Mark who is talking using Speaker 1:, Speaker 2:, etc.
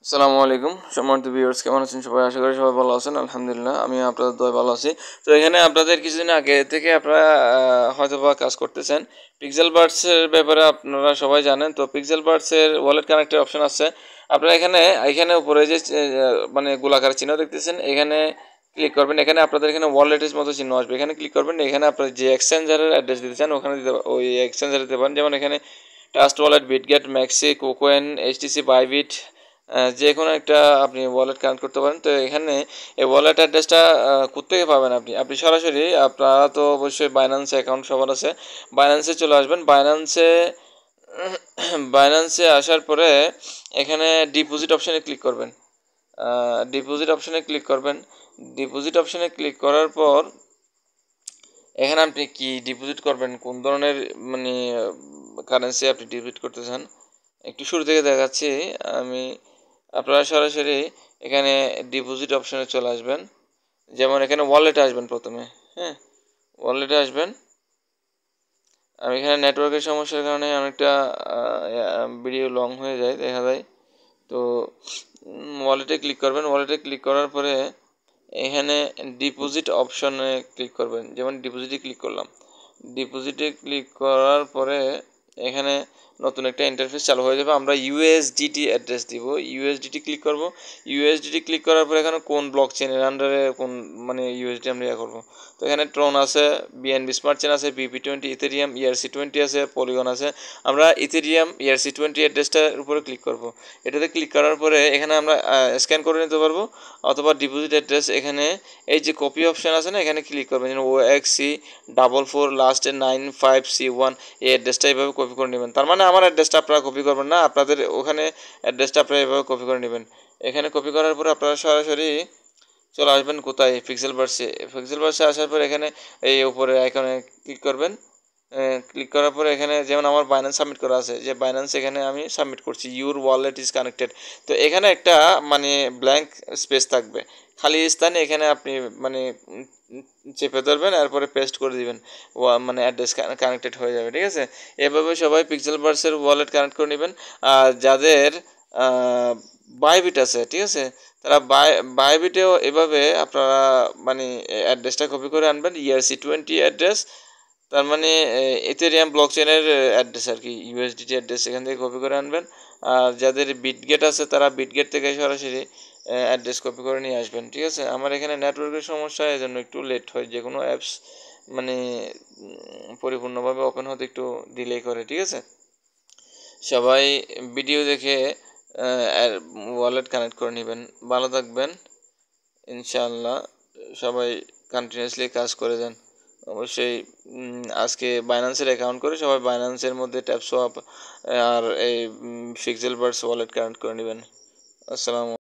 Speaker 1: আসসালামু আলাইকুম সম্মানিত ভিউয়ার্স, কেমন আছেন সবাই? আশা করি সবাই ভালো আছেন। আলহামদুলিল্লাহ আমি আপনাদের দোয়ায় ভালো আছি। তো এখানে আপনাদের কিছুদিন আগে থেকে আপনারা হয়তোবা কাজ করতেছেন। পিক্সেল বাডস এর ব্যাপারে আপনারা সবাই জানেন। তো পিক্সেল বাডস এর ওয়ালেট কানেক্টের অপশন আছে। আপনারা এখানে উপরে যে মানে গোলাকার চিহ্ন দেখতেছেন, এখানে ক্লিক করবেন। এখানে আপনাদের এখানে ওয়ালেটের মতো চিহ্ন আসবে। এখানে ক্লিক করবেন। এখানে আপনার যে এক্সচেঞ্জারের অ্যাড্রেস দিতে চান ওখানে ওই এক্সচেঞ্জারে দিতে পারেন। যেমন এখানে Trust Wallet, Bitget, MEXC, KuCoin, HTC, Bybit, যে কোনো একটা আপনি ওয়ালেট কানেক্ট করতে পারেন। তো এখানে এই ওয়ালেট অ্যাড্রেসটা কোত্থেকে পাবেন? আপনি সরাসরি আপনারা তো অবশ্যই বাইন্যান্স অ্যাকাউন্ট সবার আছে। বাইন্যান্সে চলে আসবেন। বাইন্যান্সে আসার পরে এখানে ডিপোজিট অপশানে ক্লিক করবেন। ডিপোজিট অপশানে ক্লিক করবেন। ডিপোজিট অপশানে ক্লিক করার পর এখানে আপনি কি ডিপোজিট করবেন, কোন ধরনের মানে কারেন্সি আপনি ডিপোজিট করতে চান, একটু শুরু থেকে দেখাচ্ছি আমি। আপনারা সরাসরি এখানে ডিপোজিট অপশানে চলে আসবেন। যেমন এখানে ওয়ালেটে আসবেন প্রথমে। হ্যাঁ, ওয়ালেটে আসবেন। আমি এখানে নেটওয়ার্কের সমস্যার কারণে অনেকটা ভিডিও লং হয়ে যায়, দেখা যায়। তো ওয়ালেটে ক্লিক করবেন। ওয়ালেটে ক্লিক করার পরে এখানে ডিপোজিট অপশনে ক্লিক করবেন। যেমন ডিপোজিটে ক্লিক করলাম। ডিপোজিটে ক্লিক করার পরে এখানে নতুন একটা ইন্টারফেস চালু হয়ে যাবে। আমরা ইউএসডিটি অ্যাড্রেস দিব। ইউএসডিটি ক্লিক করব। ইউএসডিটি ক্লিক করার পরে এখানে কোন ব্লক চেনের আন্ডারে কোন মানে ইউএসডি আমরা করব। তো এখানে ট্রন আছে, বিএনবি স্মার্ট চেন আছে, বিপি20, ইথেরিয়াম, ERC20 আছে, পলিগন আছে। আমরা ইথেরিয়াম ERC20 অ্যাড্রেসটার উপরে ক্লিক করব। এটাতে ক্লিক করার পরে এখানে আমরা স্ক্যান করে নিতে পারবো, অথবা ডিপোজিট অ্যাড্রেস এখানে এই যে কপি অপশান আছে না, এখানে ক্লিক করবেন। যেন OXC44 লাস্টে 95C1 এই অ্যাড্রেসটা এইভাবে কপি করে নেবেন। তার মানে আমার অ্যাড্রেসটা আপনারা কপি করবেন না, আপনাদের ওখানে অ্যাড্রেসটা আপনারা এইভাবে কপি করে নেবেন। এখানে কপি করার পরে আপনারা সরাসরি চলে আসবেন কোথায়? পিক্সেল বাডসে। পিক্সেল বাডসে আসার পর এখানে এই উপরে আইকনে ক্লিক করবেন। ক্লিক করার পরে এখানে যেমন আমার বাইন্যান্স সাবমিট করা আছে, যে বাইন্যান্স এখানে আমি সাবমিট করছি, ইউর ওয়ালেট ইজ কানেক্টেড। তো এখানে একটা মানে ব্ল্যাঙ্ক স্পেস থাকবে, খালি স্থানে এখানে আপনি মানে চেপে ধরবেন, এরপরে পেস্ট করে দিবেন। মানে অ্যাড্রেস কানেক্টেড হয়ে যাবে, ঠিক আছে? এভাবে সবাই পিক্সেল বাডসের ওয়ালেট কানেক্ট করে নেবেন। আর যাদের বাইবিট আছে, ঠিক আছে, তারা বাইবিটেও এভাবে আপনারা মানে অ্যাড্রেসটা কপি করে আনবেন। ERC20 অ্যাড্রেস, তার মানে ইথেরিয়াম ব্লক চেনের অ্যাড্রেস আর কি, ইউএসডিটি অ্যাড্রেস এখান থেকে কপি করে আনবেন। আর যাদের বিটগেট আছে তারা বিটগেট থেকে সরাসরি অ্যাড্রেস কপি করে নিয়ে আসবেন, ঠিক আছে? আমার এখানে নেটওয়ার্কের সমস্যা, এই জন্য একটু লেট হয়। যে কোনো অ্যাপস মানে পরিপূর্ণভাবে ওপেন হতে একটু ডিলে করে, ঠিক আছে? সবাই ভিডিও দেখে ওয়ালেট কানেক্ট করে নেবেন। ভালো থাকবেন ইনশাআল্লাহ। সবাই কন্টিনিউয়াসলি কাজ করে যান। অবশ্যই আজকে বাইন্যান্সের অ্যাকাউন্ট করে সবাই বাইন্যান্সের মধ্যে ট্যাপ সোয়াপ আর এই পিক্সেল বাডস ওয়ালেট কানেক্ট করে নেবেন। আসসালামু